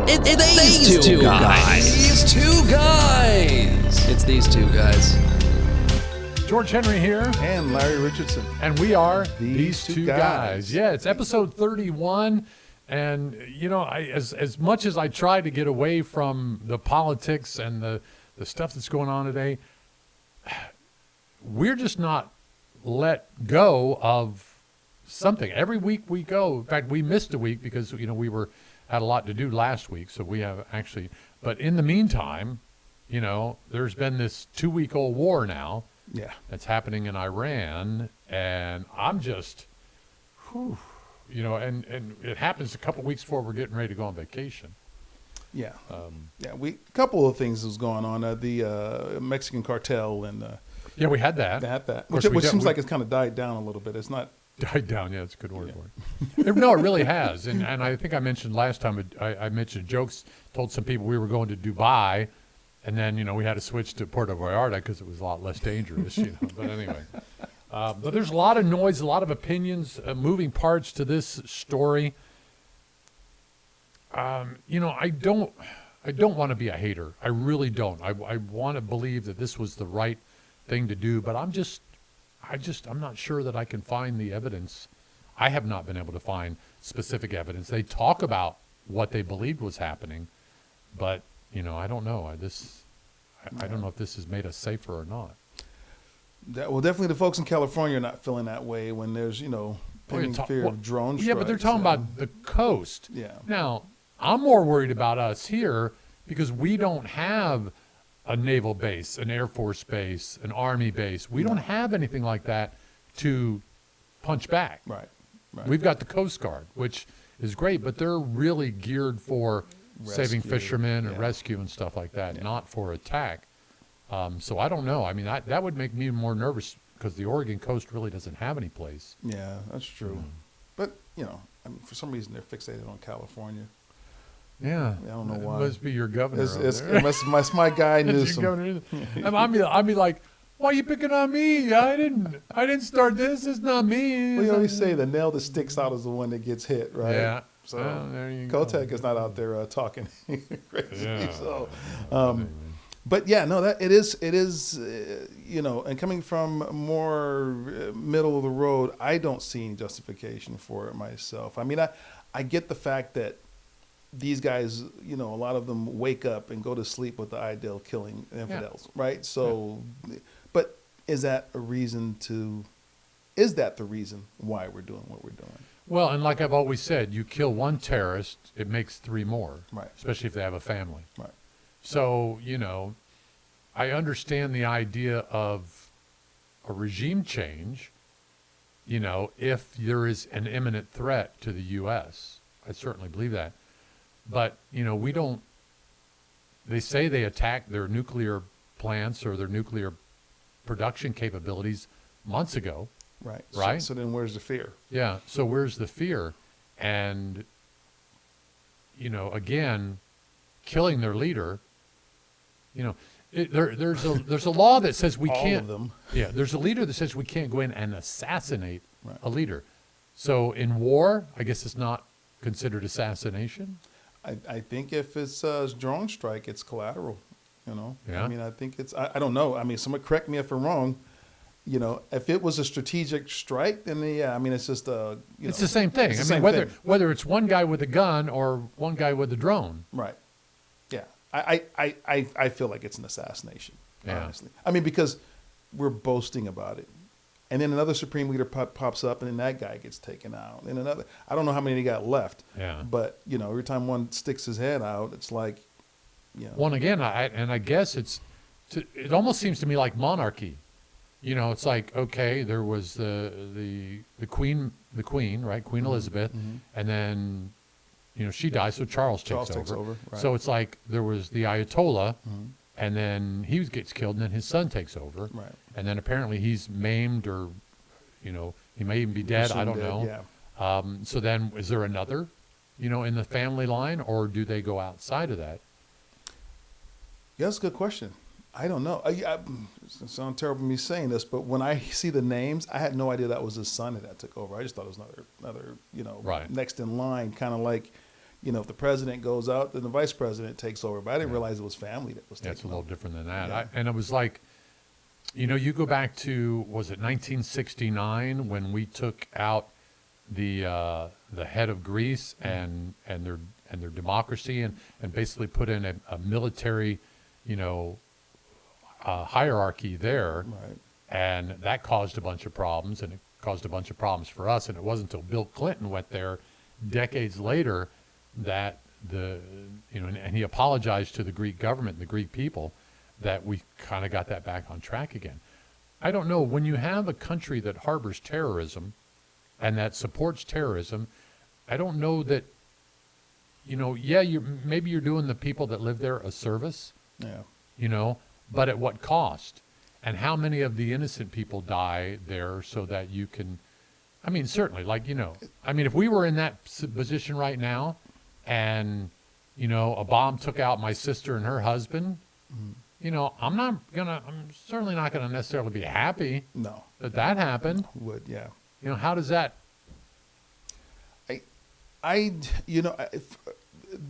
These two guys. These two guys. It's these two guys. George Henry here. And Larry Richardson. And we are These Two Guys. Yeah, it's episode 31. And, you know, as much as I try to get away from the politics and the stuff that's going on today, we're just not let go of something. Every week we go. In fact, we missed a week because, you know, we had a lot to do last week. So we have actually, but in the meantime, you know, there's been this 2-week-old war now. Yeah. That's happening in Iran. And I'm just, you know, and it happens a couple weeks before we're getting ready to go on vacation. Yeah. A couple of things was going on. The Mexican cartel and yeah, we had that. Which seems like it's kind of died down a little bit. It's not died down. Yeah, it's a good word for it. No, it really has. And I think I mentioned last time. I mentioned jokes. Told some people we were going to Dubai, and then you know we had to switch to Puerto Vallarta because it was a lot less dangerous. You know. But anyway, but there's a lot of noise, a lot of opinions, moving parts to this story. You know, I don't want to be a hater. I really don't. I want to believe that this was the right thing to do, but I'm not sure that I can find the evidence. I have not been able to find specific evidence. They talk about what they believed was happening, but you know, I don't know. I don't know if this has made us safer or not. Well, definitely the folks in California are not feeling that way when there's, you know, pending fear of drone strikes. Yeah, but they're talking about the coast. Yeah. Now, I'm more worried about us here because we don't have a naval base, an Air Force base, an Army base. We don't have anything like that to punch back. Right. We've got the Coast Guard, which is great, but they're really geared for saving fishermen and rescue and stuff like that, not for attack. So I don't know. I mean, that would make me more nervous because the Oregon coast really doesn't have any place. Yeah, that's true. But, you know, I mean, for some reason they're fixated on California. Yeah, I don't know why. It must be your governor. It's my guy Newsom. I'd be like, why are you picking on me? I didn't start this. It's not me. We always say the nail that sticks out is the one that gets hit, right? Yeah. So there you Kotek go. is not out there talking crazy. Yeah. So, but yeah, no, that it is, you know, and coming from more middle of the road, I don't see any justification for it myself. I mean, I get the fact that these guys, you know, a lot of them wake up and go to sleep with the idea of killing infidels, right? So, but is that the reason why we're doing what we're doing? Well, and like I've always said, you kill one terrorist, it makes 3 more, right? Especially if they have a family, right? So, you know, I understand the idea of a regime change, you know, if there is an imminent threat to the U.S. I certainly believe that. But, you know, they say they attacked their nuclear plants or their nuclear production capabilities months ago. Right. Right. So then where's the fear? Yeah. So where's the fear? And, you know, again, killing their leader, you know, there's a law that says we can't. All of them. Yeah. There's a leader that says we can't go in and assassinate a leader. So in war, I guess it's not considered assassination. I think if it's a drone strike, it's collateral, you know. Yeah. I mean, I think it's, I don't know. I mean, someone correct me if I'm wrong. You know, if it was a strategic strike, then I mean, it's just it's the same thing. It's I mean, whether it's one guy with a gun or one guy with a drone. Right. Yeah. I feel like it's an assassination, honestly. I mean, because we're boasting about it. And then another supreme leader pops up, and then that guy gets taken out. And another, I don't know how many they got left. Yeah. But you know, every time one sticks his head out, it's like, you know. Well, again, I guess it almost seems to me like monarchy. You know, it's like, okay, there was the queen, right, Queen Elizabeth, and then, you know, she dies, so Charles takes over. Right. So it's like there was the Ayatollah. And then he gets killed, and then his son takes over. Right. And then apparently he's maimed, or, you know, he may even be dead. I don't know. Yeah. So then is there another, you know, in the family line, or do they go outside of that? Yeah, that's a good question. I don't know. It sounds terrible me saying this, but when I see the names, I had no idea that was his son that took over. I just thought it was another, you know, next in line, kind of like if the president goes out, then the vice president takes over. But I didn't realize it was family that was taking It's a little over. different than that. Yeah. And it was like, you go back to, was it 1969 when we took out the head of Greece and their democracy and basically put in a military, hierarchy there. Right. And that caused a bunch of problems, and it caused a bunch of problems for us. And it wasn't until Bill Clinton went there decades later that and he apologized to the Greek government and the Greek people, that we kind of got that back on track again. I don't know, when you have a country that harbors terrorism and that supports terrorism, I don't know that, maybe you're doing the people that live there a service, Yeah. But at what cost? And how many of the innocent people die there so that you can, certainly, if we were in that position right now and, a bomb took out my sister and her husband, I'm certainly not going to necessarily be happy No. that happened. Would, yeah. How does that?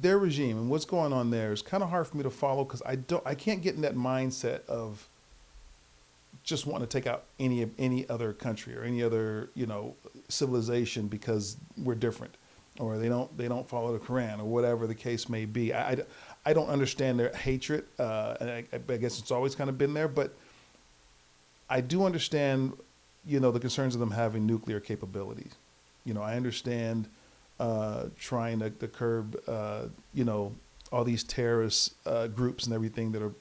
Their regime and what's going on there is kind of hard for me to follow, because I can't get in that mindset of just wanting to take out any other country or any other civilization because we're different, or they don't follow the Quran or whatever the case may be. I don't understand their hatred, and I guess it's always kind of been there, but I do understand the concerns of them having nuclear capabilities. I understand trying to curb all these terrorist groups and everything that are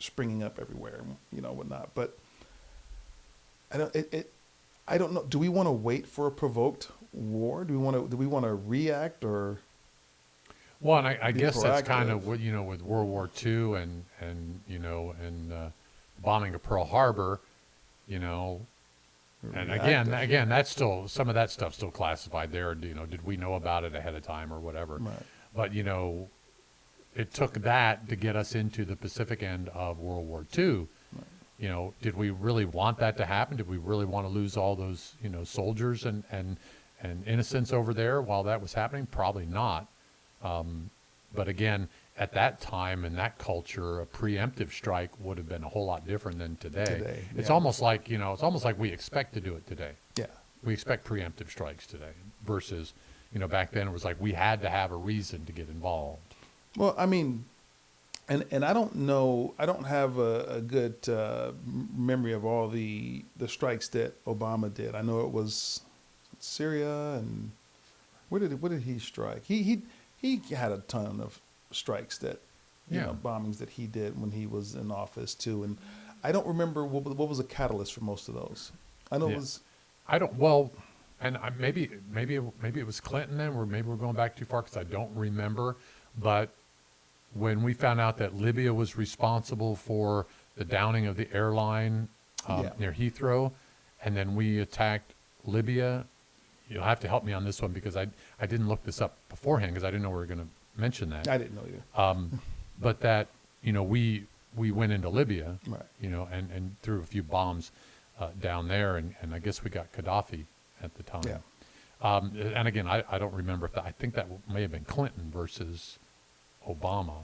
springing up everywhere, whatnot. But I don't know. Do we want to wait for a provoked war? Do we want to react, or? Well, and I guess that's kind proactive? of what, with World War II and bombing of Pearl Harbor, and again, that's still, some of that stuff's still classified there. Did we know about it ahead of time or whatever? Right. But, it took that to get us into the Pacific end of World War II. Right. Did we really want that to happen? Did we really want to lose all those, soldiers and innocents over there while that was happening? Probably not. But again, at that time and that culture, a preemptive strike would have been a whole lot different than today. It's yeah. almost like, we expect to do it today. Yeah. We expect preemptive strikes today versus, back then it was like we had to have a reason to get involved. Well, and I don't know. I don't have a good memory of all the strikes that Obama did. I know it was Syria, and what did he strike? He had a ton of strikes that bombings that he did when he was in office too. And I don't remember what was the catalyst for most of those. I know it was. I don't. Well, and maybe it was Clinton then, or maybe we're going back too far because I don't remember. But when we found out that Libya was responsible for the downing of the airline near Heathrow, and then we attacked Libya, you'll have to help me on this one because I didn't look this up beforehand because I didn't know we were going to mention that. I didn't know either. But that, we went into Libya, Right. And threw a few bombs down there, and I guess we got Gaddafi at the time. Yeah. And again, I don't remember if I think that may have been Clinton versus Obama.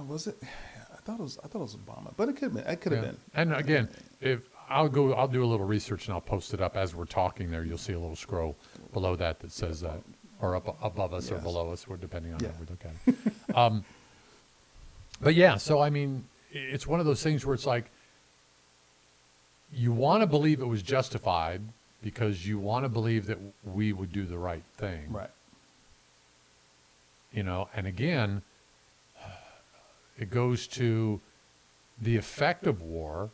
Was it? I thought it was Obama, but it could have been. It could have been. And again, if I'll do a little research and I'll post it up as we're talking. There, you'll see a little scroll below that says that, or up above us or Yes. below us, or depending on Yeah. how we look at it. But yeah, so it's one of those things where it's like you want to believe it was justified because you want to believe that we would do the right thing. Right. And again, it goes to the effect of war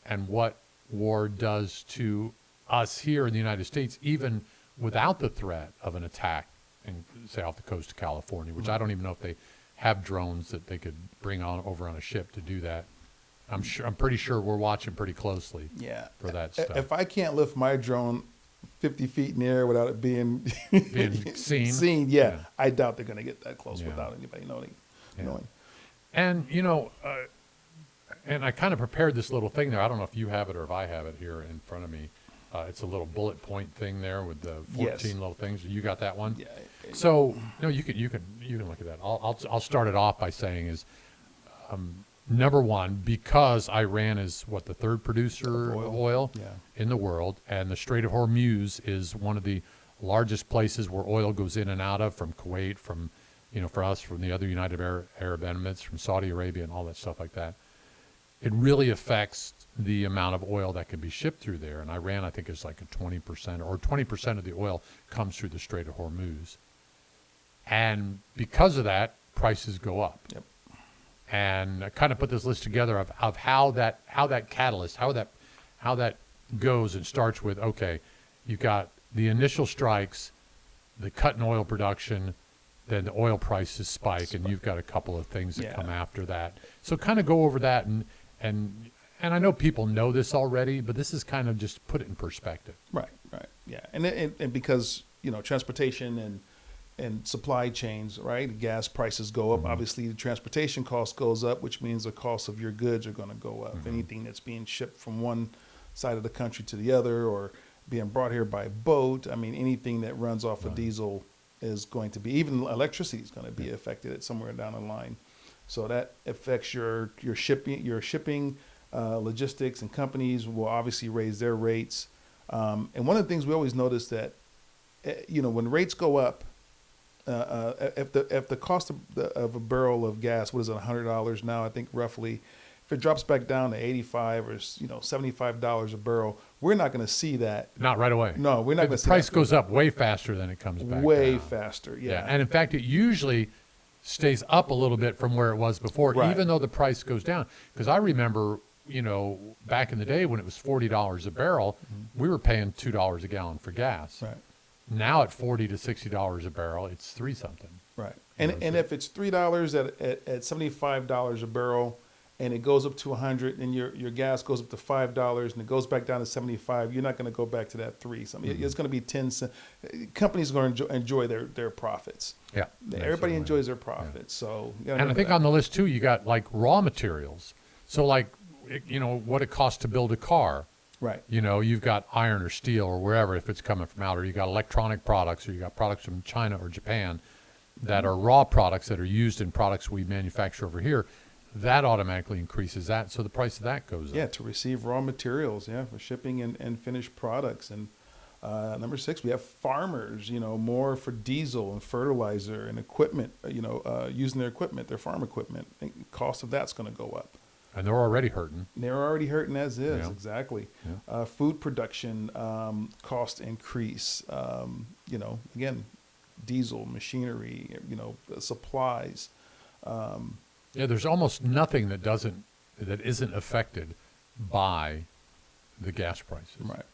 and what war does to us here in the United States, even without the threat of an attack in, say, off the coast of California, which I don't even know if they have drones that they could bring over on a ship to do that. I'm pretty sure we're watching pretty closely for that stuff. If I can't lift my drone 50 feet in the air without it being seen, I doubt they're going to get that close Yeah. without anybody knowing. And, and I kind of prepared this little thing there. I don't know if you have it or if I have it here in front of me. It's a little bullet point thing there with the 14 Yes. little things. You got that one? Yeah. So no, you can look at that. I'll start it off by saying is, number one, because Iran is the third producer of oil Yeah. in the world, and the Strait of Hormuz is one of the largest places where oil goes in and out of, from Kuwait, from for us, from the other United Arab Emirates, from Saudi Arabia, and all that stuff like that. It really affects the amount of oil that can be shipped through there. And Iran, I think, is like a 20%, or 20% of the oil comes through the Strait of Hormuz. And because of that, prices go up. Yep. And I kind of put this list together of how that catalyst, how that goes, and starts with, okay, you've got the initial strikes, the cut in oil production, then the oil prices spike, and you've got a couple of things that come after that. So kind of go over that, and I know people know this already, but this is kind of just put it in perspective. Right. Yeah. And because, transportation and supply chains, right? Gas prices go up. Obviously, the transportation cost goes up, which means the cost of your goods are going to go up. Anything that's being shipped from one side of the country to the other, or being brought here by boat, I mean, anything that runs off of diesel is going to be, even electricity is going to be affected at somewhere down the line. So that affects your shipping, logistics, and companies will obviously raise their rates. And one of the things we always notice that, when rates go up, if the cost of a barrel of gas, what is it, $100 now, I think roughly, if it drops back down to $85 or $75 a barrel, we're not going to see that. Not right away. No, we're not going to see the price that. goes up way faster than it comes back Way down. faster, yeah. And in fact, it usually stays up a little bit from where it was before, Right. even though the price goes down. Because I remember, back in the day when it was $40 a barrel, we were paying $2 a gallon for gas. Right. Now at $40 to $60 a barrel, it's $3 something. Right. And if it's $3 at $75 a barrel, and it goes up to 100, and your gas goes up to $5, and it goes back down to 75, you're not going to go back to that 3. So it's going to be 10 cents. Companies are going to enjoy their profits. Yeah. Everybody enjoys their profits. So And I think on the list too, you got like raw materials. So like, what it costs to build a car. Right. You've got iron or steel or wherever, if it's coming from out, or you got electronic products, or you got products from China or Japan that are raw products that are used in products we manufacture over here. That automatically increases that, so the price of that goes up. Yeah, to receive raw materials, for shipping and finished products. And number 6, we have farmers, more for diesel and fertilizer and equipment, using their equipment, their farm equipment. The cost of that's going to go up. And they're already hurting. They're already hurting as is, Yeah. exactly. Yeah. Food production cost increase, again, diesel, machinery, supplies. Yeah, there's almost nothing that isn't affected by the gas prices. Right.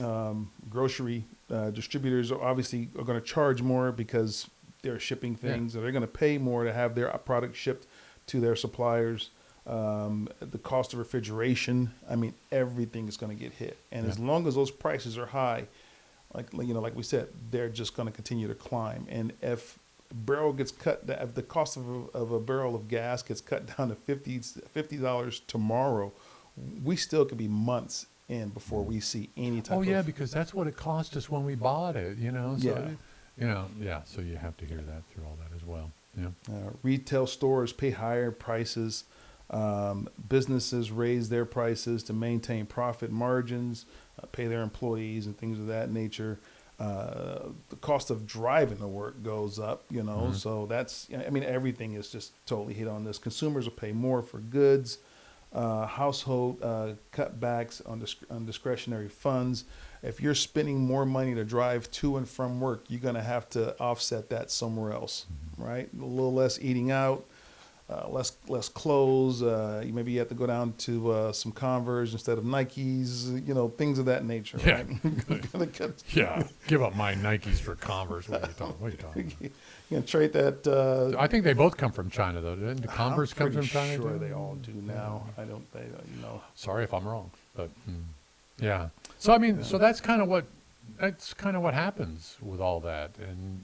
Yeah. Grocery distributors are obviously going to charge more because they're shipping things, and they're going to pay more to have their product shipped to their suppliers. The cost of refrigeration, I mean, everything is going to get hit. And as long as those prices are high, like we said, they're just going to continue to climb. And if the cost of a barrel of gas gets cut down to $50 tomorrow, we still could be months in before we see any type of... Oh, yeah, because that's what it cost us when we bought it, So, so you have to hear that through all that as well. Yeah. Retail stores pay higher prices. Businesses raise their prices to maintain profit margins, pay their employees and things of that nature. The cost of driving to work goes up, so that's, everything is just totally hit on this. Consumers will pay more for goods, household cutbacks on discretionary funds. If you're spending more money to drive to and from work, you're going to have to offset that somewhere else, right? A little less eating out, less clothes. Maybe you have to go down to some Converse instead of Nikes, things of that nature. Yeah. Right? Yeah. Give up my Nikes for Converse. What are you talking about? You're going to trade that. I think they both come from China, though. Didn't the Converse come from China? I'm pretty too? sure they all do now. Yeah. They don't know. Sorry if I'm wrong, but yeah. So so that's kind of what happens with all that, and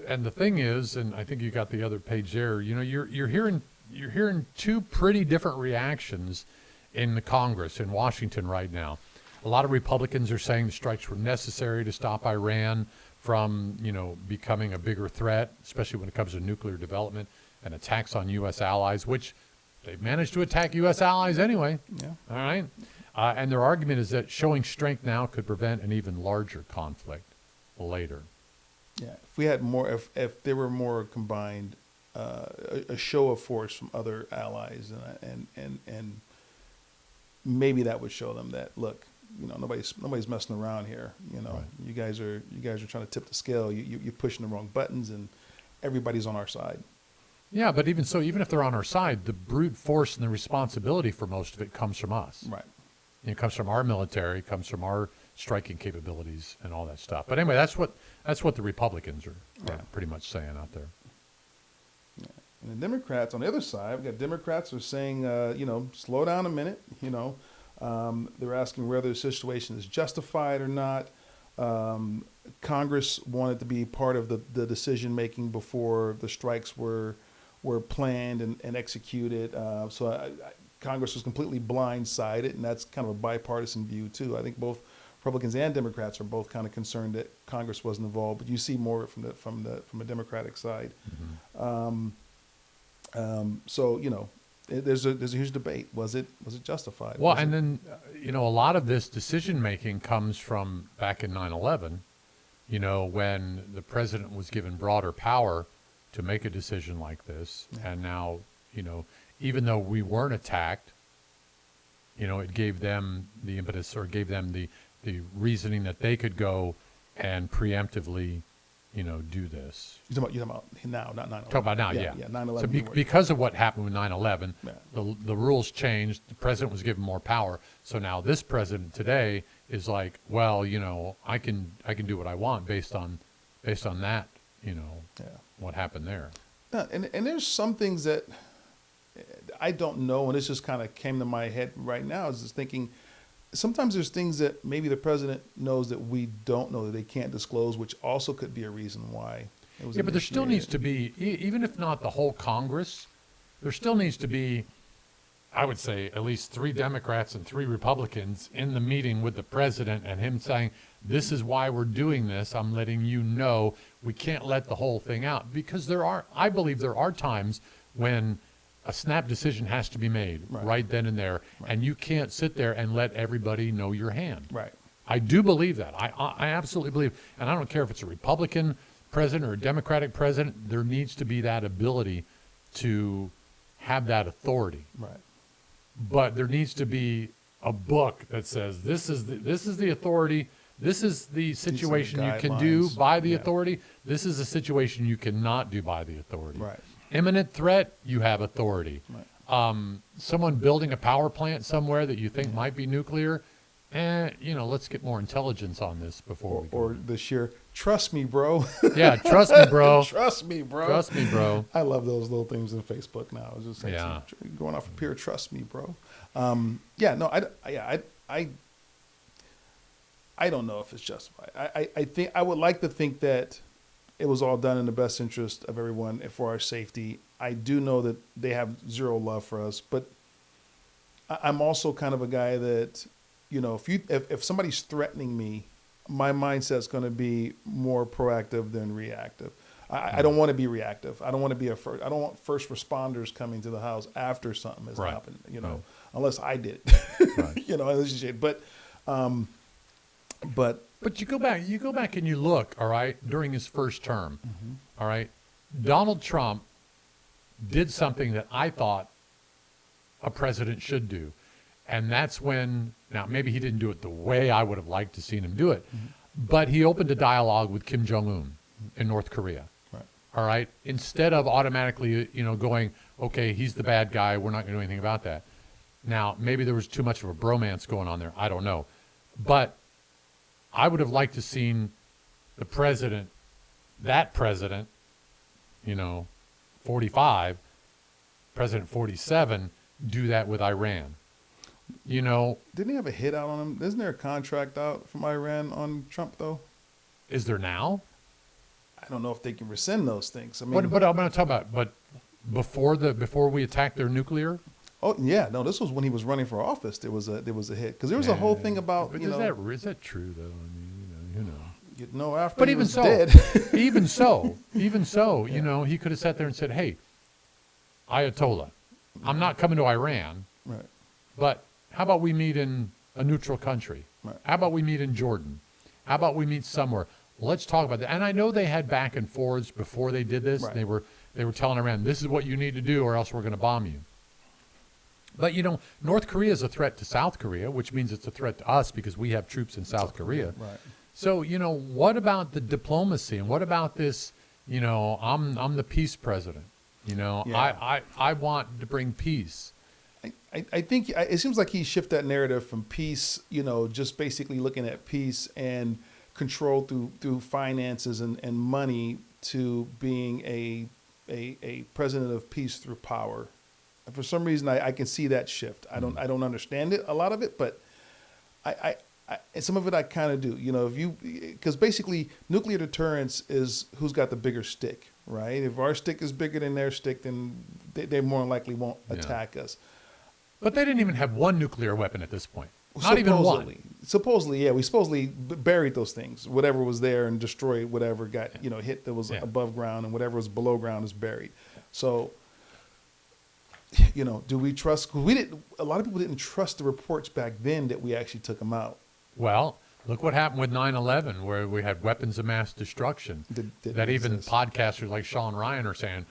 and the thing is, and I think you got the other page there. You're hearing two pretty different reactions in the Congress in Washington right now. A lot of Republicans are saying the strikes were necessary to stop Iran from, becoming a bigger threat, especially when it comes to nuclear development and attacks on U.S. allies, which they've managed to attack U.S. allies anyway. Yeah. All right. And their argument is that showing strength now could prevent an even larger conflict later. Yeah. If we had more, if there were more combined, a show of force from other allies, and maybe that would show them that, look, nobody's messing around here. Right. You guys are trying to tip the scale. You're pushing the wrong buttons, and everybody's on our side. Yeah, but even so, even if they're on our side, the brute force and the responsibility for most of it comes from us. Right. It comes from our military, it comes from our striking capabilities and all that stuff. But anyway, that's what the Republicans are pretty much saying out there. Yeah. And the Democrats on the other side, we've got Democrats who are saying, slow down a minute. They're asking whether the situation is justified or not. Congress wanted to be part of the decision making before the strikes were planned and executed. So Congress was completely blindsided, and that's kind of a bipartisan view too. I think both Republicans and Democrats are both kind of concerned that Congress wasn't involved, but you see more from the Democratic side. Mm-hmm. So there's a huge debate. Was it justified? Well, and then a lot of this decision making comes from back in 9/11. When the president was given broader power to make a decision like this, and now even though we weren't attacked, it gave them the impetus, or gave them the reasoning that they could go and preemptively, do this. You're talking about now, not 9/11. Talk about now, yeah. Yeah, 9/11. So because of what happened with 9/11, Yeah. the rules changed. The president was given more power. So now this president today is like, well, I can do what I want based on that, what happened there. And there's some things that I don't know, and this just kind of came to my head right now. Is just thinking, sometimes there's things that maybe the president knows that we don't know, that they can't disclose, which also could be a reason why it was. Yeah, but there still needs to be, even if not the whole Congress, there still needs to be, I would say, at least 3 Democrats and 3 Republicans in the meeting with the president, and him saying, this is why we're doing this. I'm letting you know we can't let the whole thing out, because I believe there are times when a snap decision has to be made right then and there, and you can't sit there and let everybody know your hand. Right. I do believe that. I absolutely believe, and I don't care if it's a Republican president or a Democratic president, there needs to be that ability to have that authority. Right. But there needs to be a book that says this is the authority, this is the situation you can do by the authority, this is a situation you cannot do by the authority. Right. Imminent threat, you have authority. Right. Someone building a power plant somewhere that you think might be nuclear, let's get more intelligence on this before we go. Or the sheer, trust me, bro. Yeah, trust me, bro. Trust me, bro. Trust me, bro. I love those little things in Facebook now. I was just saying, going off of pure trust me, bro. I don't know if it's justified. I think I would like to think that it was all done in the best interest of everyone and for our safety. I do know that they have zero love for us, but I'm also kind of a guy that, if somebody's threatening me, my mindset's going to be more proactive than reactive. I don't want to be reactive. I don't want to be I don't want first responders coming to the house after something has happened, unless I did it. But you go back and you look, all right, during his first term, all right, Donald Trump did something that I thought a president should do. And that's when, now maybe he didn't do it the way I would have liked to seen him do it, but he opened a dialogue with Kim Jong-un in North Korea. Right. All right. Instead of automatically, going, okay, he's the bad guy, we're not going to do anything about that. Now, maybe there was too much of a bromance going on there. I don't know. But I would have liked to seen the president, 45, President 47, do that with Iran. Didn't he have a hit out on him? Isn't there a contract out from Iran on Trump, though? Is there now? I don't know if they can rescind those things. I mean, but I'm going to talk about, but before we attacked their nuclear. Oh yeah, no, this was when he was running for office. There was a hit because there was a whole thing about But is that true though? I mean, after But he even was so, dead. even so, he could have sat there and said, "Hey, Ayatollah, I'm not coming to Iran, Right. but how about we meet in a neutral country? Right. How about we meet in Jordan? How about we meet somewhere? Let's talk about that." And I know they had back and forths before they did this. Right. They were telling Iran, "This is what you need to do, or else we're going to bomb you." But North Korea is a threat to South Korea, which means it's a threat to us because we have troops in South Korea. Right. So, what about the diplomacy and what about this, I'm the peace president, Yeah. I want to bring peace. I think it seems like he shifted that narrative from peace, just basically looking at peace and control through finances and money to being a president of peace through power. And for some reason, I can see that shift. I don't understand it, a lot of it, but I some of it I kind of do. Because basically nuclear deterrence is who's got the bigger stick, right? If our stick is bigger than their stick, then they more than likely won't attack us. But they didn't even have one nuclear weapon at this point. Not even one. Supposedly, yeah. We supposedly buried those things. Whatever was there and destroyed whatever got, hit that was above ground, and whatever was below ground is buried. So, do we trust? Because a lot of people didn't trust the reports back then that we actually took them out. Well, look what happened with 9/11, where we had weapons of mass destruction. That even podcasters like Sean Ryan are saying,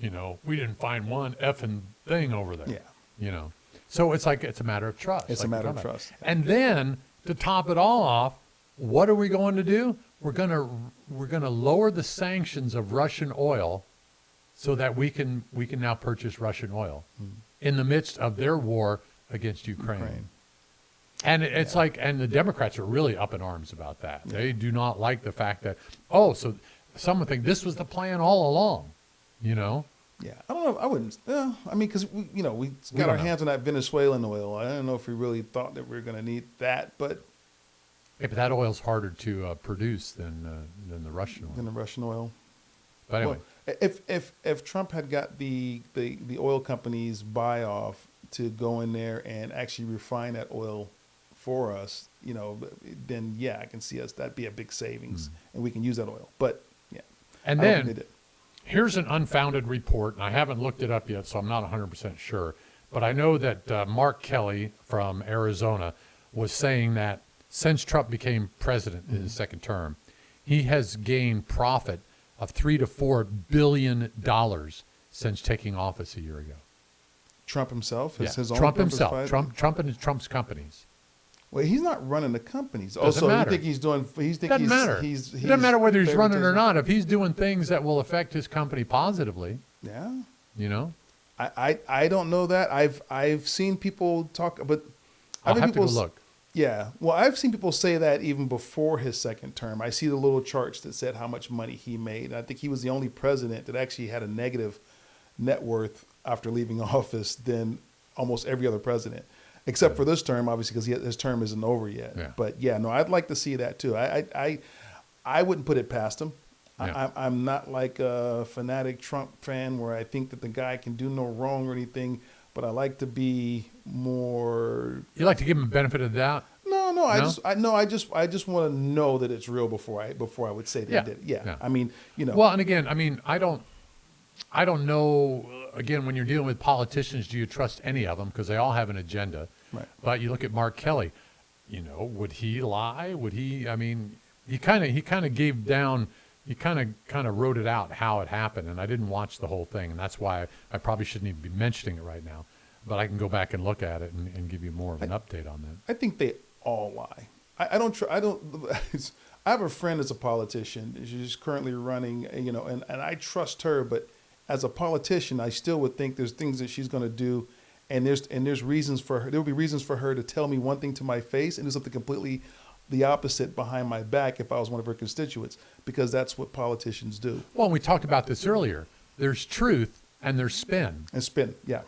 we didn't find one effing thing over there. Yeah. So it's a matter of trust. It's a matter of trust. And then to top it all off, what are we going to do? We're going to lower the sanctions of Russian oil so that we can now purchase Russian oil in the midst of their war against Ukraine. And it's and the Democrats are really up in arms about that. Yeah. They do not like the fact that, so someone think this was the plan all along, Yeah, I don't know. I wouldn't. Because we got our hands on that Venezuelan oil. I don't know if we really thought that we were going to need that, but but that oil's harder to produce than the Russian oil. But anyway, if Trump had got the oil companies buy off to go in there and actually refine that oil for us, then I can see us. That'd be a big savings, and we can use that oil. But and then. Here's an unfounded report, and I haven't looked it up yet, so I'm not 100% sure. But I know that Mark Kelly from Arizona was saying that since Trump became president in his second term, he has gained profit of $3 to $4 billion since taking office a year ago. Trump himself? His own Trump himself. Trump and Trump's companies. Well, he's not running the companies. Doesn't matter. You think he's doing? Doesn't matter. It doesn't matter whether he's running or not. If he's doing things that will affect his company positively, I don't know that. I've seen people talk, but I'll have to go look. Yeah, well, I've seen people say that even before his second term. I see the little charts that said how much money he made. And I think he was the only president that actually had a negative net worth after leaving office than almost every other president. Except for this term, obviously, because his term isn't over yet. Yeah. But I'd like to see that too. I wouldn't put it past him. Yeah. I'm not like a fanatic Trump fan where I think that the guy can do no wrong or anything. But I like to be more. You like to give him a benefit of the doubt? No. I just want to know that it's real before I would say that I did. Yeah. I mean, Well, and again, I don't know. Again, when you're dealing with politicians, do you trust any of them? Because they all have an agenda. Right. But you look at Mark Kelly. Would he lie? Would he? He kind of gave down. He kind of wrote it out how it happened, and I didn't watch the whole thing, and that's why I probably shouldn't even be mentioning it right now. But I can go back and look at it and give you more of an update on that. I think they all lie. I don't. I have a friend that's a politician. She's currently running, and I trust her, but as a politician, I still would think there's things that she's going to do, and there's reasons for her. There will be reasons for her to tell me one thing to my face and do something completely the opposite behind my back if I was one of her constituents, because that's what politicians do. Well, we talked about this earlier. There's truth and there's spin. And spin, yeah.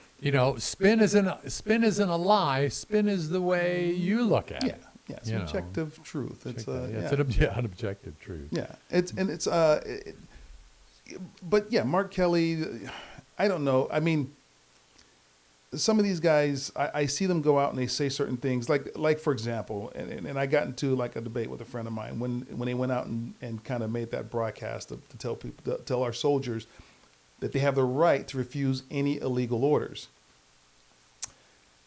Spin isn't a lie. Spin is the way you look at it. Yeah, it's objective truth. It's it's an objective truth. Yeah, but Mark Kelly, I don't know. some of these guys, I see them go out and they say certain things, like for example, and I got into like a debate with a friend of mine when they went out and kind of made that broadcast to tell people, to tell our soldiers that they have the right to refuse any illegal orders.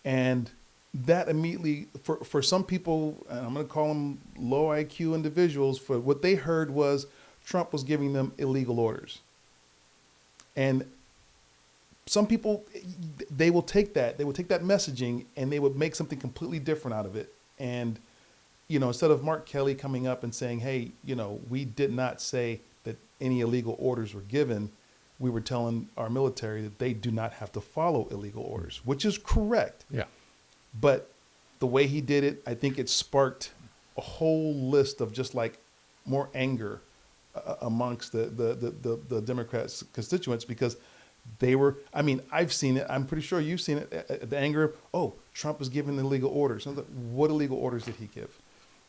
And that immediately, for some people, and I'm going to call them low IQ individuals, for what they heard was Trump was giving them illegal orders. And some people, they will take that messaging and they would make something completely different out of it. And, instead of Mark Kelly coming up and saying, hey, we did not say that any illegal orders were given, we were telling our military that they do not have to follow illegal orders, which is correct. Yeah. But the way he did it, I think it sparked a whole list of just like more anger amongst the Democrats constituents, because they were, I've seen it. I'm pretty sure you've seen it. The anger of, oh, Trump is giving illegal orders. I was like, what illegal orders did he give?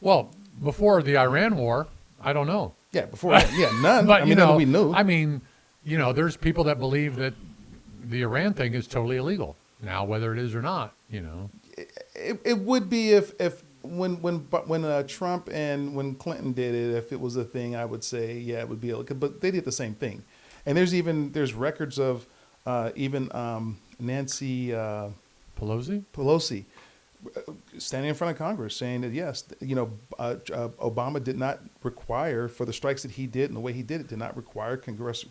Well, before the Iran war, I don't know. Yeah, before, none. But, none we knew. There's people that believe that the Iran thing is totally illegal. Now, whether it is or not, It would be if when Trump and when Clinton did it, if it was a thing, I would say, yeah, it would be illegal. But they did the same thing. And there's records of Nancy Pelosi standing in front of Congress saying that, yes, Obama did not require, for the strikes that he did and the way he did not require Congress.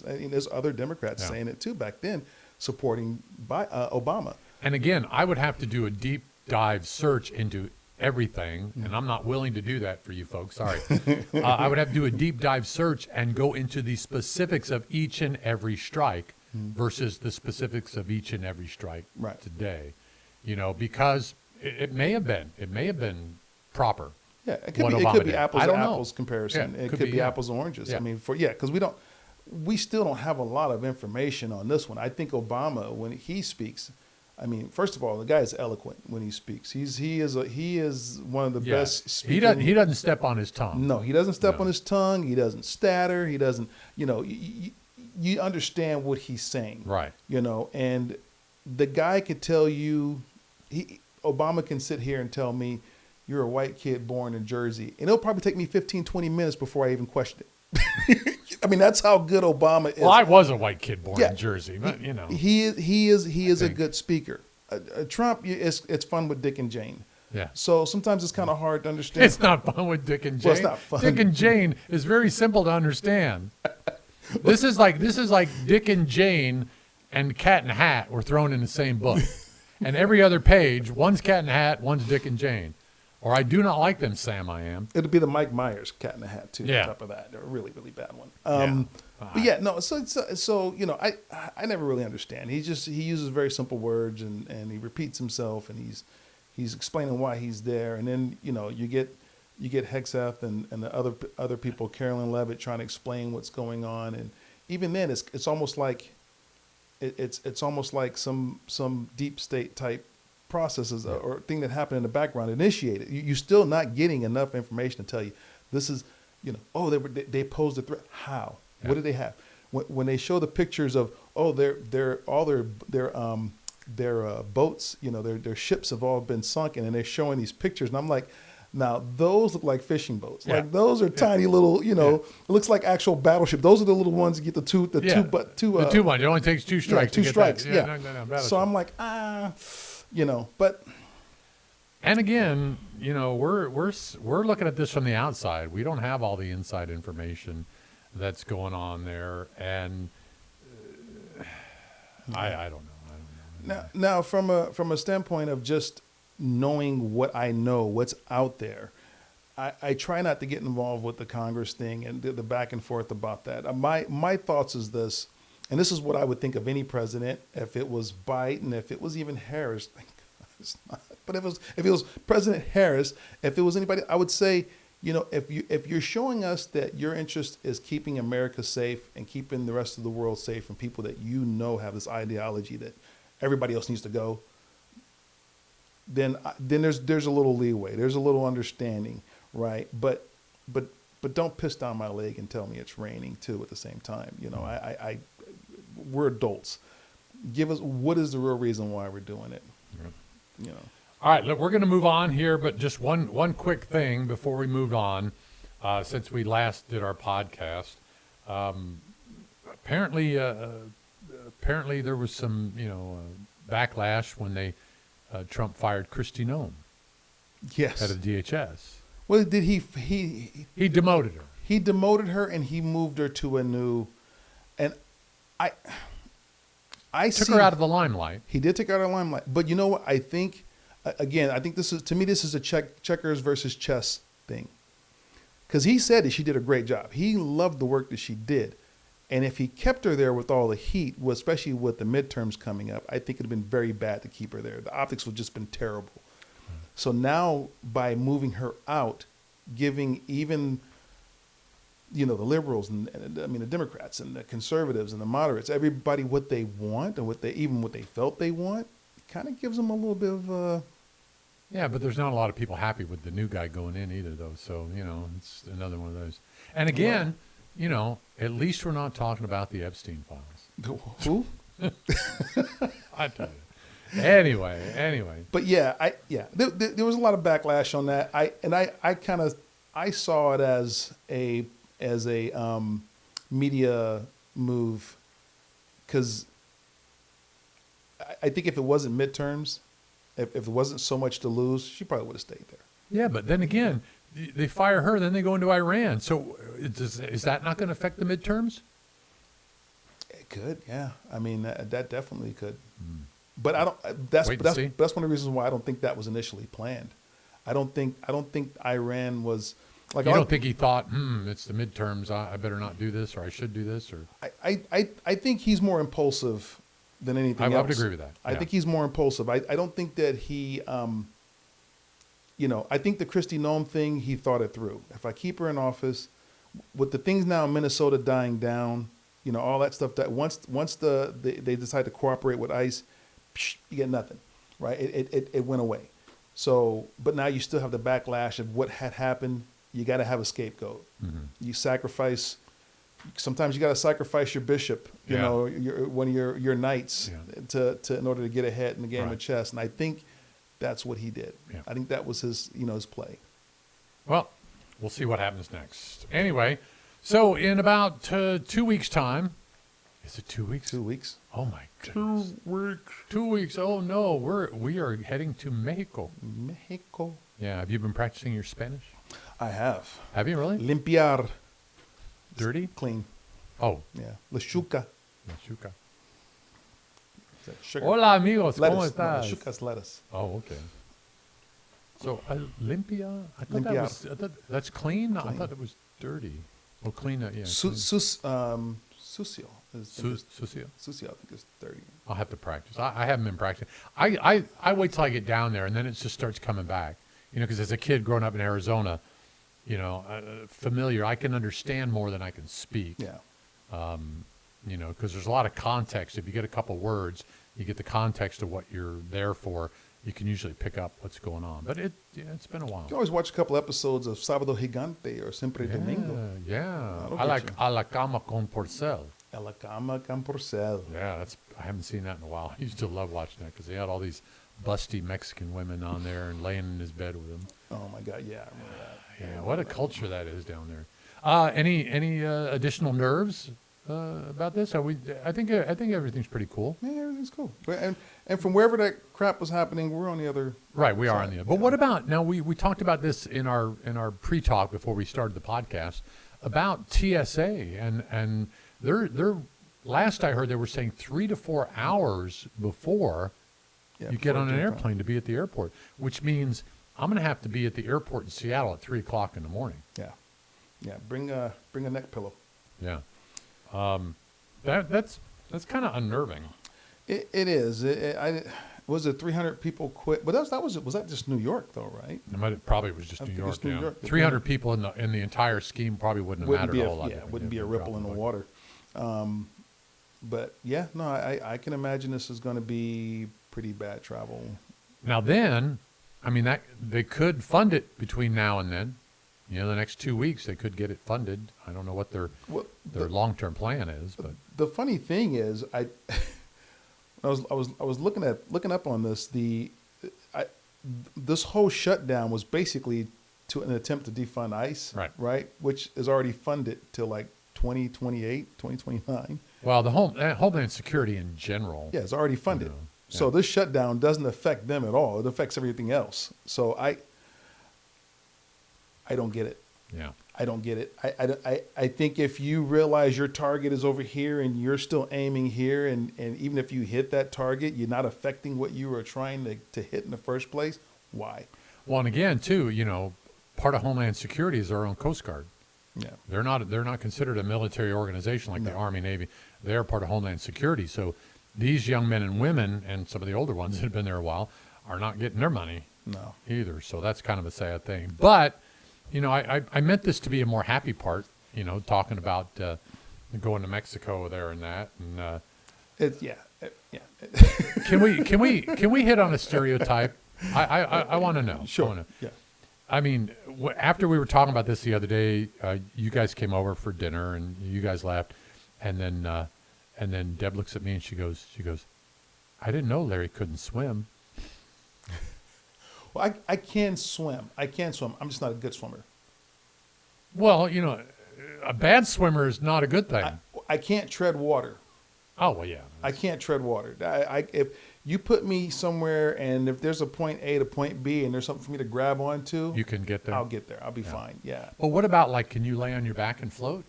There's other Democrats saying it too back then, supporting Obama. And again, I would have to do a deep dive search into everything, and I'm not willing to do that for you folks. Sorry. I would have to do a deep dive search and go into the specifics of each and every strike versus the specifics of each and every strike today. Because it may have been proper. Yeah, it could be apples to apples comparison. Yeah, it could be apples and oranges. Yeah. Because we still don't have a lot of information on this one. I think Obama, when he speaks, first of all, the guy is eloquent when he speaks. He is one of the best speakers. He doesn't step on his tongue. No, he doesn't step on his tongue. He doesn't stutter. He doesn't. You understand what he's saying, right? And the guy could tell you. Obama can sit here and tell me, you're a white kid born in Jersey, and it'll probably take me 15, 20 minutes before I even question it. That's how good Obama is. Well, I was a white kid born in Jersey, but he is a good speaker. Trump, it's fun with Dick and Jane. Yeah. So sometimes it's kind of hard to understand. It's not fun with Dick and Jane. Well, it's not fun. Dick and Jane is very simple to understand. This is like Dick and Jane and Cat and Hat were thrown in the same book, and every other page, one's Cat and Hat, one's Dick and Jane. Or I do not like them, Sam. I am. It'll be the Mike Myers Cat in the Hat too. Yeah. On top of that, they're a really, really bad one. But yeah, no. So I never really understand. He uses very simple words and he repeats himself and he's explaining why he's there. And then you get Hegseth and the other people, Carolyn Levitt, trying to explain what's going on. And even then, it's almost like it's almost like some deep state type processes or thing that happened in the background initiated. You're still not getting enough information to tell you this is, they posed a threat. How? Yeah. What did they have? When they show the pictures of their boats, their ships have all been sunken, and they're showing these pictures, and I'm like, now those look like fishing boats. Yeah. Like those are tiny little, it looks like actual battleship. Those are the little ones that get the two one. It only takes two strikes. Two strikes. Yeah. No, so I'm like, but. And again, we're looking at this from the outside. We don't have all the inside information that's going on there, and I don't know. Now, from a standpoint of just knowing what I know, what's out there, I try not to get involved with the Congress thing and the back and forth about that. My thoughts is this, and this is what I would think of any president. If it was Biden, if it was even Harris, thank God it's not. But if it was President Harris, if it was anybody, I would say, if you're showing us that your interest is keeping America safe and keeping the rest of the world safe from people that have this ideology that everybody else needs to go, then there's a little leeway, there's a little understanding, right? But don't piss down my leg and tell me it's raining too at the same time. We're adults. give us what is the real reason why we're doing it. You know. All right, look, we're going to move on here, but just one quick thing before we move on, since we last did our podcast. Apparently there was some backlash when Trump fired Kristi Noem Yes. head of DHS. Well, did he demoted her. He demoted her and he moved her to a new, and I Took see her out of the limelight. He did take her out of the limelight, but you know what? I think this is a checkers versus chess thing, because he said that she did a great job. He loved the work that she did, and if he kept her there with all the heat, especially with the midterms coming up, I think it'd have been very bad to keep her there. The optics would just been terrible. So now by moving her out, giving even the liberals and the Democrats and the conservatives and the moderates, everybody what they want and what they felt they want, kind of gives them a little bit of Yeah, but there's not a lot of people happy with the new guy going in either, though. So, it's another one of those. And again, at least we're not talking about the Epstein files. Who? I tell you. Anyway. But there was a lot of backlash on that. I saw it as a media move, because I think if it wasn't midterms, if it wasn't so much to lose, she probably would have stayed there. Yeah, but then again, they fire her, then they go into Iran. So is that not going to affect the midterms? It could, yeah. That definitely could. But I don't. That's one of the reasons why I don't think that was initially planned. I don't think Iran was like. You don't think he thought, it's the midterms. I better not do this, or I should do this, or. I think he's more impulsive than anything else. I would agree with that. I think he's more impulsive. I don't think that he. I think the Kristi Noem thing, he thought it through. If I keep her in office, with the things now in Minnesota dying down, all that stuff. That once they decide to cooperate with ICE. You get nothing, right? It went away. So, but now you still have the backlash of what had happened. You got to have a scapegoat. Mm-hmm. You sacrifice. Sometimes you got to sacrifice your bishop. One of your knights to in order to get ahead in the game of chess. And I think that's what he did. Yeah. I think that was his his play. Well, we'll see what happens next. Anyway, so in about 2 weeks' time. Is it 2 weeks? 2 weeks. Oh my goodness. 2 weeks. 2 weeks. Oh no, we are heading to Mexico. Mexico. Yeah. Have you been practicing your Spanish? I have. Have you really? Limpiar. Dirty? Clean. Oh. Yeah. Lechuga. Lechuga. Sugar. Hola amigos, lettuce. ¿cómo estás? No, lechuga's lettuce. Oh, okay. So limpia. I thought Limpiar. that's clean? I Clean. thought it was dirty. Well, clean. Yeah. Sucio. Sucio. Sucio, I think, is 30. I'll have to practice. I haven't been practicing. I wait till I get down there, and then it just starts coming back. Because as a kid growing up in Arizona, familiar, I can understand more than I can speak. Yeah. Because there's a lot of context. If you get a couple words, you get the context of what you're there for. You can usually pick up what's going on. But it's been a while. You can always watch a couple episodes of Sábado Gigante or Siempre Domingo. Yeah. I like A la Cama con Porcel. A la Cama con Porcel. Yeah, I haven't seen that in a while. I used to love watching that because they had all these busty Mexican women on there and laying in his bed with him. Oh my God, yeah, I remember that. Yeah, what a culture that is down there. Any additional nerves about this? I think everything's pretty cool. Yeah, everything's cool. And from wherever that crap was happening, we're on the other. Right, we are on the other. But what about now? We talked about this in our pre-talk before we started the podcast about TSA and they're last I heard they were saying 3 to 4 hours before you get on an airplane to be at the airport, which means I'm going to have to be at the airport in Seattle at 3:00 in the morning. Yeah. Bring a neck pillow. Yeah. That's kind of unnerving. It is. Was it 300 people quit? But was that just New York though, right? It probably was just New York. Just New York. 300 people in the entire scheme probably wouldn't have mattered a whole lot. Yeah, it wouldn't be a ripple in the water. But yeah, no, I can imagine this is going to be pretty bad travel. Now then, that they could fund it between now and then. The next 2 weeks they could get it funded. I don't know what their long-term plan is, but the funny thing is, I was looking up on this. This whole shutdown was basically to an attempt to defund ICE, right? Which is already funded till like 2028, 2029. Well, the Homeland Security in general. Yeah, it's already funded. You know, yeah. So this shutdown doesn't affect them at all. It affects everything else. So I don't get it. Yeah. I don't get it. I think if you realize your target is over here and you're still aiming here, and even if you hit that target, you're not affecting what you were trying to hit in the first place. Why? Well, and again, too, part of Homeland Security is our own Coast Guard. Yeah. They're not considered a military organization like the Army, Navy. They're part of Homeland Security. So these young men and women, and some of the older ones that have been there a while, are not getting their money either. So that's kind of a sad thing. But I meant this to be a more happy part, talking about going to Mexico there and that. And Can we hit on a stereotype? I want to know. Sure. Yeah. I mean, after we were talking about this the other day, you guys came over for dinner and you guys left, and then Deb looks at me and she goes, I didn't know Larry couldn't swim. Well, I can swim. I'm just not a good swimmer. Well, a bad swimmer is not a good thing. I can't tread water. Oh, well, yeah. I can't tread water. If you put me somewhere and if there's a point A to point B and there's something for me to grab onto, you can get there. I'll get there. I'll be fine. Yeah. Well, what about can you lay on your back and float?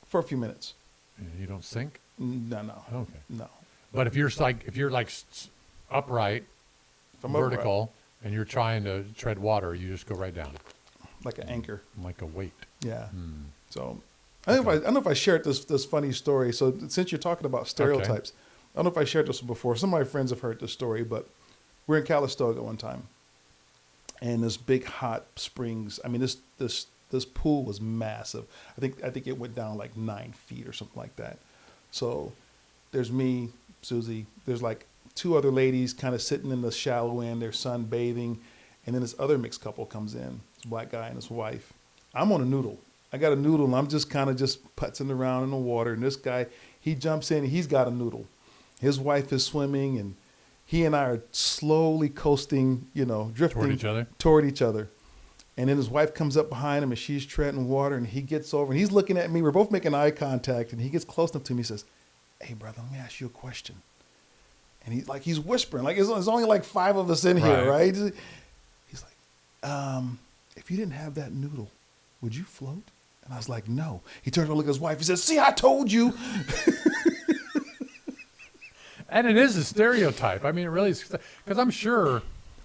For a few minutes. You don't sink? No. Okay. No. But if you're upright, vertical, upright, and you're trying to tread water, you just go right down. Like an anchor. Like a weight. Yeah. So I don't know if I shared this funny story. So since you're talking about stereotypes, I don't know if I shared this before. Some of my friends have heard this story, but we're in Calistoga one time, and this big hot springs. I mean, this pool was massive. I think it went down like 9 feet or something like that. So there's me, Susie. There's like 2 other ladies kind of sitting in the shallow end. They're sunbathing, and then this other mixed couple comes in. This black guy and his wife. I'm on a noodle. I got a noodle, and I'm just kind of putzing around in the water. And this guy, he jumps in, and he's got a noodle. His wife is swimming, and he and I are slowly coasting, drifting toward each other. And then his wife comes up behind him, and she's treading water, and he gets over, and he's looking at me. We're both making eye contact, and he gets close enough to me. He says, "Hey, brother, let me ask you a question." And he's whispering, like there's only like 5 of us in here, right? He's like, "If you didn't have that noodle, would you float?" And I was like, "No." He turns around and looks at his wife. He says, "See, I told you." And it is a stereotype. I mean, it really is, because I'm sure,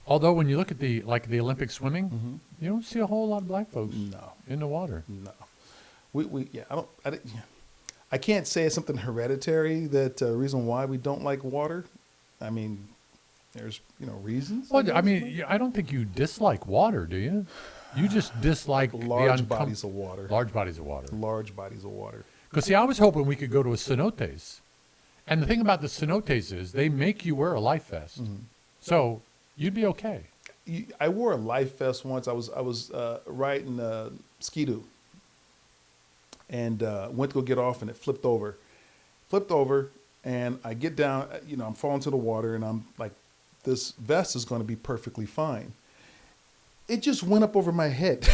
although when you look at the Olympic swimming, you don't see a whole lot of black folks in the water. No, I can't say it's something hereditary that reason why we don't like water. I mean, there's reasons. Well, I mean, I don't think you dislike water, do you? You just dislike large bodies of water. Large bodies of water. Large bodies of water. Because see, I was hoping we could go to a cenotes. And the thing about the cenotes is they make you wear a life vest. So you'd be okay. I wore a life vest once. I was riding Ski-Doo and went to go get off, and it flipped over, and I get down. I'm falling to the water, and I'm like, this vest is going to be perfectly fine. It just went up over my head.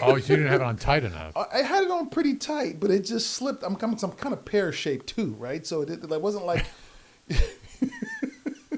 Oh, so you didn't have it on tight enough. I had it on pretty tight, but it just slipped. I'm kind of pear-shaped too, right? So it wasn't like...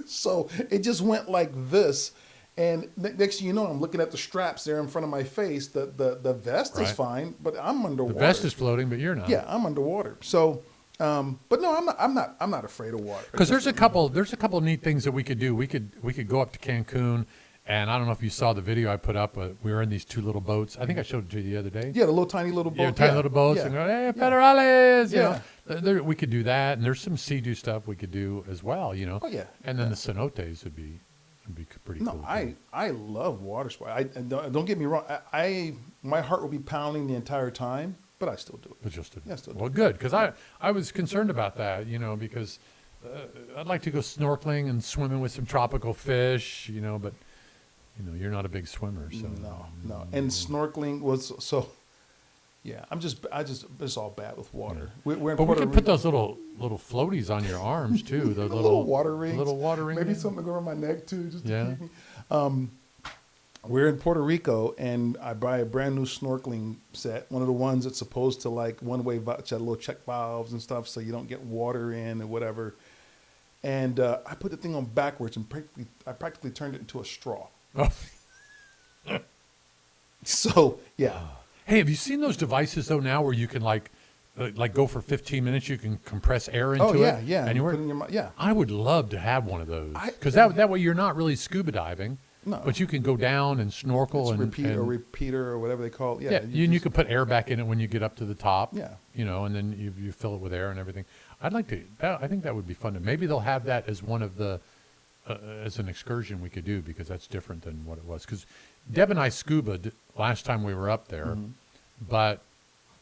So it just went like this. And next thing you know, I'm looking at the straps there in front of my face. The vest is fine, but I'm underwater. The vest is floating, but you're not. Yeah, I'm underwater. So, but no, I'm not afraid of water. Because there's a couple neat things that we could do. We could go up to Cancun. And I don't know if you saw the video I put up, but we were in these 2 little boats. I think I showed it to you the other day. Yeah, the tiny little boats. Yeah, tiny little boats. And go, hey, federales, you know. We could do that. And there's some sea-doo stuff we could do as well, Oh, yeah. And then the cenotes would be pretty cool. No, I love water sports. Don't get me wrong. My heart will be pounding the entire time, but I still do it. But just to, yeah, still do well, it. good, because I was concerned about that, because I'd like to go snorkeling and swimming with some tropical fish, but... you're not a big swimmer, so no. And snorkeling was so. Yeah, it's all bad with water. We're in But we Puerto could Rico. put those little floaties on your arms too. The little water rings. Little water rings. Maybe something to go around my neck too, just to Yeah. keep me. We're in Puerto Rico, and I buy a brand new snorkeling set. One of the ones that's supposed to like one-way little check valves and stuff, so you don't get water in or whatever. And I put the thing on backwards, and I practically turned it into a straw. Oh. So yeah. Hey, have you seen those devices though now where you can like go for 15 minutes? You can compress air into yeah, it. yeah. Anywhere. Put it in your mouth, yeah. I would love to have one of those because that way you're not really scuba diving. No. But you can go down and snorkel It's and repeater or whatever they call it. yeah. You can put air back in it when you get up to the top. Yeah. You know, and then you fill it with air and everything. I'd like to. I think that would be fun. Maybe they'll have that as one of the as an excursion we could do because that's different than what it was. Because Deb and I scubaed last time we were up there, Mm-hmm. but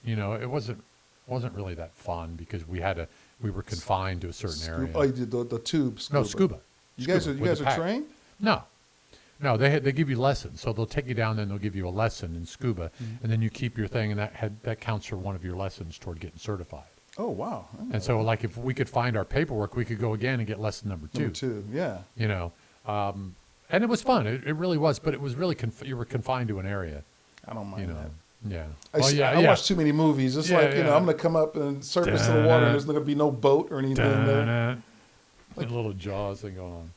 you know it wasn't really that fun because we were confined to a certain area. Oh, you did the tube scuba. No, scuba. You guys Scuba are with the pack. trained? No, they give you lessons. So they'll take you down, then they'll give you a lesson in scuba, and then you keep your thing, and that counts for one of your lessons toward getting certified. Oh wow. And so, like, if we could find our paperwork, we could go again and get lesson number two. Number two, yeah. You know, and it was fun. It really was, but it was really you were confined to an area. I don't mind You know, that. yeah. I watch too many movies. It's like, you know, I'm going to come up and surface to the water, and there's not going to be no boat or anything there. Like a little Jaws thing going on.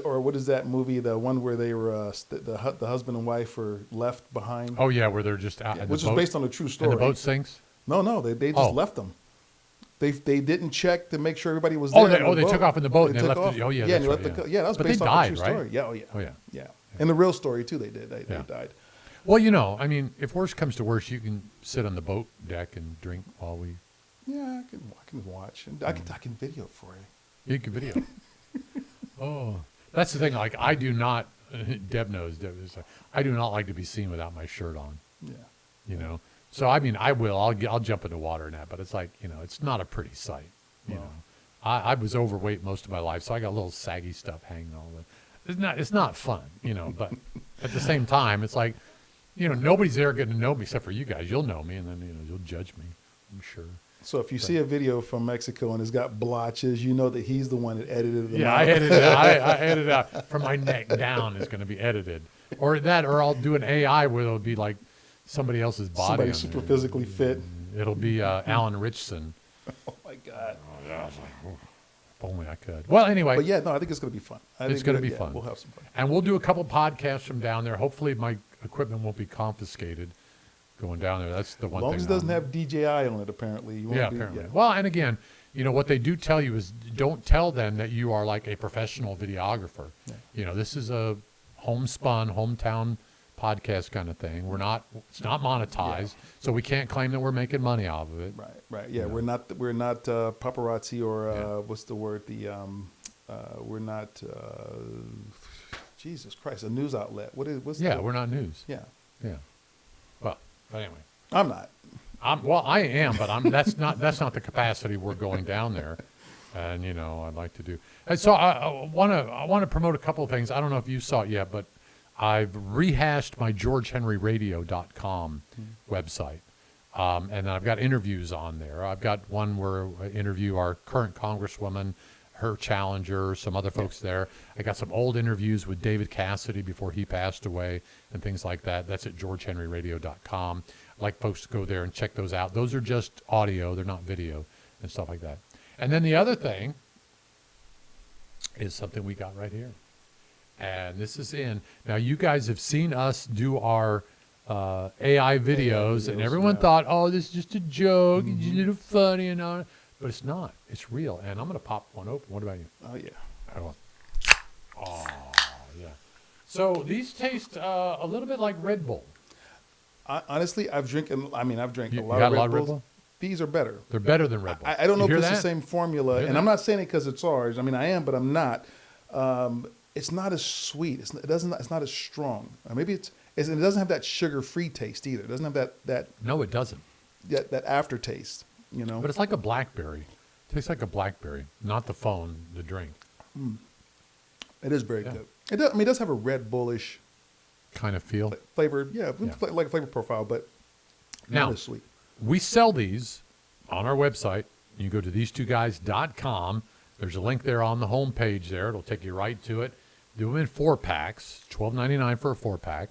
Or what is that movie? The one where they were the husband and wife were left behind. Oh yeah, where they're just out. Yeah, in which the is boat, based on a true story. And the boat sinks. No, they just left them. They didn't check to make sure everybody was Oh, there. they took off in the boat and they took left off. it. Oh yeah, yeah, that's and right, left that was but based they off died, a true right? story. Yeah, oh yeah. Oh yeah. Yeah. And the real story too. They did. They died. Well, you know, I mean, if worse comes to worse, you can sit on the boat deck and drink while we. Yeah, I can watch and I can video for you. You can video. Oh, that's the thing. Like, I do not. Deb knows. I do not like to be seen without my shirt on. Yeah. You know. So I mean, I will. I'll jump in the water and that, but it's like, you know, it's not a pretty sight. You know, I was overweight most of my life, so I got a little saggy stuff hanging all over. It's not fun, you know. But at the same time, it's like, you know, nobody's there going to know me except for you guys. You'll know me, and then, you know, you'll judge me, I'm sure. So if you see a video from Mexico and it's got blotches, you know that he's the one that edited them. Yeah, out. I edited out from my neck down is going to be edited, or I'll do an AI where it'll be like somebody else's body. Somebody on super there. physically fit. It'll be Alan Richson. Oh my God. If only I could. Well, anyway. But yeah, no, I think it's going to be fun. It's going to be fun. We'll have some fun. And we'll do a couple podcasts from down there. Hopefully my equipment won't be confiscated going down there. That's the one As long thing. as it doesn't have DJI on it, apparently. You won't Yeah, be, apparently. Well, and again, you know, what they do tell you is don't tell them that you are like a professional videographer. Yeah. You know, this is a homespun, hometown podcast kind of thing. It's not monetized, so we can't claim that we're making money off of it. Right. Yeah, You know. we're not paparazzi or Yeah. what's the word? We're not. Jesus Christ, a news outlet. What's Yeah, the, we're not news. Yeah, Yeah. Well, anyway. I'm not. I am, but that's not the capacity we're going down there, and you know I'd like to do. And so I want to promote a couple of things. I don't know if you saw it yet, but I've rehashed my GeorgeHenryRadio.com website, and I've got interviews on there. I've got one where I interview our current Congresswoman, her challenger, some other folks there. I got some old interviews with David Cassidy before he passed away and things like that. That's at GeorgeHenryRadio.com. I'd like folks to go there and check those out. Those are just audio. They're not video and stuff like that. And then the other thing is something we got right here. And this is in. Now, you guys have seen us do our AI videos, and everyone thought, oh, this is just a joke. It's just a little funny and all. But it's not. It's real. And I'm going to pop one open. What about you? Oh yeah. I want. Oh, yeah. So these taste a little bit like Red Bull. Honestly, I've drank a lot You of got a Red lot of Red Bulls. Bull? These are better. They're better than Red Bull. I don't know You if hear it's the that? same formula, Hear and that? I'm not saying it because it's ours. I mean, I am, but I'm not. It's not as sweet. It's not as strong. Maybe it doesn't have that sugar-free taste either. It doesn't have that No, it doesn't. aftertaste. You know. But it's like a blackberry. It tastes like a blackberry, not the phone, the drink. It is very Yeah. good. It does have a Red Bullish Kind of feel. flavor. Yeah, Yeah. like a flavor profile, but Now, not as sweet. we sell these on our website. You go to these2guys.com. There's a link there on the home page there. It'll take you right to it. Do them in 4-packs, $12.99 for a 4-pack.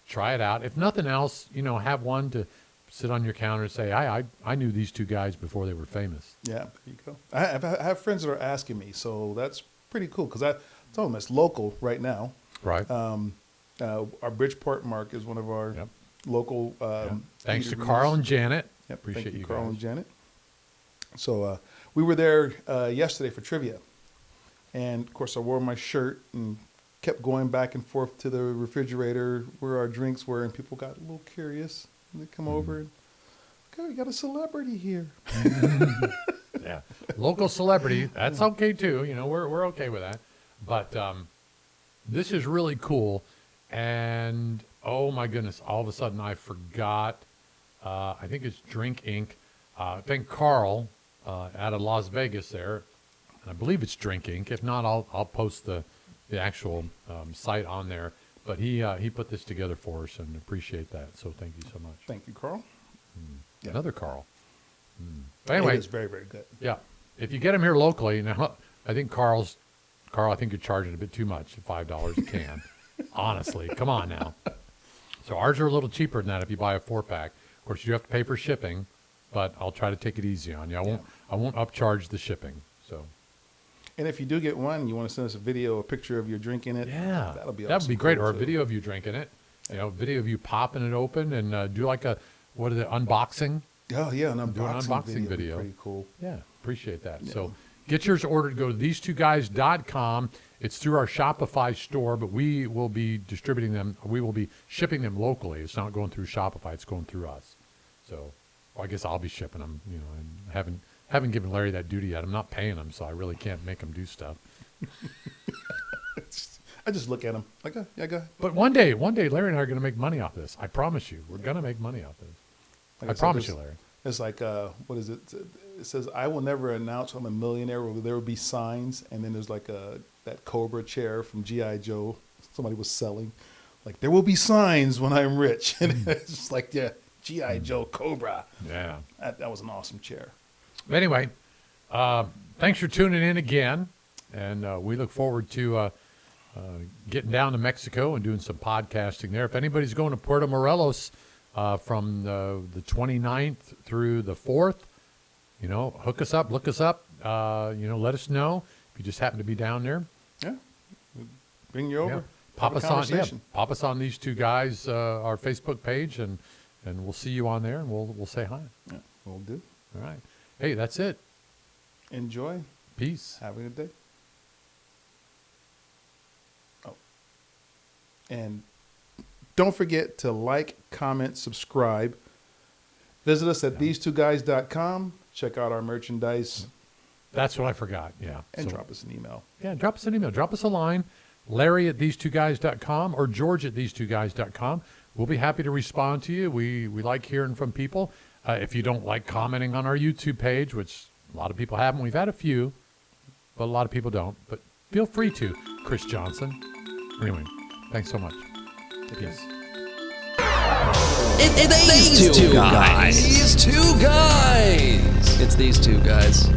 Try it out. If nothing else, have one to sit on your counter and say, I knew these two guys before they were famous. Yeah, there you go. I have friends that are asking me, so that's pretty cool because I told them it's local right now. Right. Our Bridgeport Mark is one of our local. Thanks to eateries. Carl and Janet. Yep, Appreciate thank you, you Carl guys. and Janet. So we were there yesterday for trivia, and of course I wore my shirt and kept going back and forth to the refrigerator where our drinks were, and people got a little curious. And they come over and, okay, we got a celebrity here. Yeah, local celebrity. That's okay too. We're okay with that. But this is really cool. And oh my goodness, all of a sudden I forgot. I think it's Drink Inc. I think Carl out of Las Vegas there, and I believe it's Drink Inc. If not, I'll post the actual site on there. But he put this together for us, and appreciate that. So thank you so much. Thank you, Carl. Yeah. Another Carl. But anyway, It is very, very good. yeah. If you get them here locally, now I think Carl, I think you're charging a bit too much, $5 a can. Honestly, come on now. So ours are a little cheaper than that if you buy a 4-pack. Of course, you have to pay for shipping, but I'll try to take it easy on you. I won't upcharge the shipping. So. And if you do get one, you want to send us a picture of your drink in it. Yeah, that'll be awesome. That would be great. Cool Or a too. video of you drinking it. Video of you popping it open and do like unboxing. Oh yeah, an Do an unboxing video. video. Pretty cool. Yeah, appreciate that. Yeah. So get yours ordered. Go to these2guys.com. It's through our Shopify store, but we will be distributing them. We will be shipping them locally. It's not going through Shopify. It's going through us. So I guess I'll be shipping them. And haven't given Larry that duty yet. I'm not paying him, so I really can't make him do stuff. I just look at them like, oh, yeah, go ahead. But one day, Larry and I are going to make money off this. I promise you. We're going to make money off this. Like I said, promise there's- you, Larry. It's like, what is it? It says, I will never announce I'm a millionaire. There will be signs. And then there's like that Cobra chair from G.I. Joe somebody was selling. Like, there will be signs when I'm rich. And it's just like, yeah, G.I. Joe Cobra. Yeah. That was an awesome chair. But anyway, thanks for tuning in again. And we look forward to getting down to Mexico and doing some podcasting there. If anybody's going to Puerto Morelos from the 29th through the 4th, hook us up, look us up, let us know if you just happen to be down there. Yeah. Bring you over. Yeah. Pop Have a us on, conversation. pop us on these two guys, our Facebook page, and we'll see you on there, and we'll say hi. Yeah, we'll do. All right. Hey, that's it. Enjoy. Peace. Have a good day. Oh. And don't forget to like, comment, subscribe. Visit us at these2guys.com. Check out our merchandise That's what I forgot. Yeah. and So- drop us an email. Yeah, drop us an email. Drop us a line, Larry at these2guys.com or George at these2guys.com. We'll be happy to respond to you. We like hearing from people. If you don't like commenting on our YouTube page, which a lot of people haven't, we've had a few, but a lot of people don't. But feel free to, Chris Johnson. Anyway, thanks so much. Peace. It's these two guys. These two guys. It's these two guys.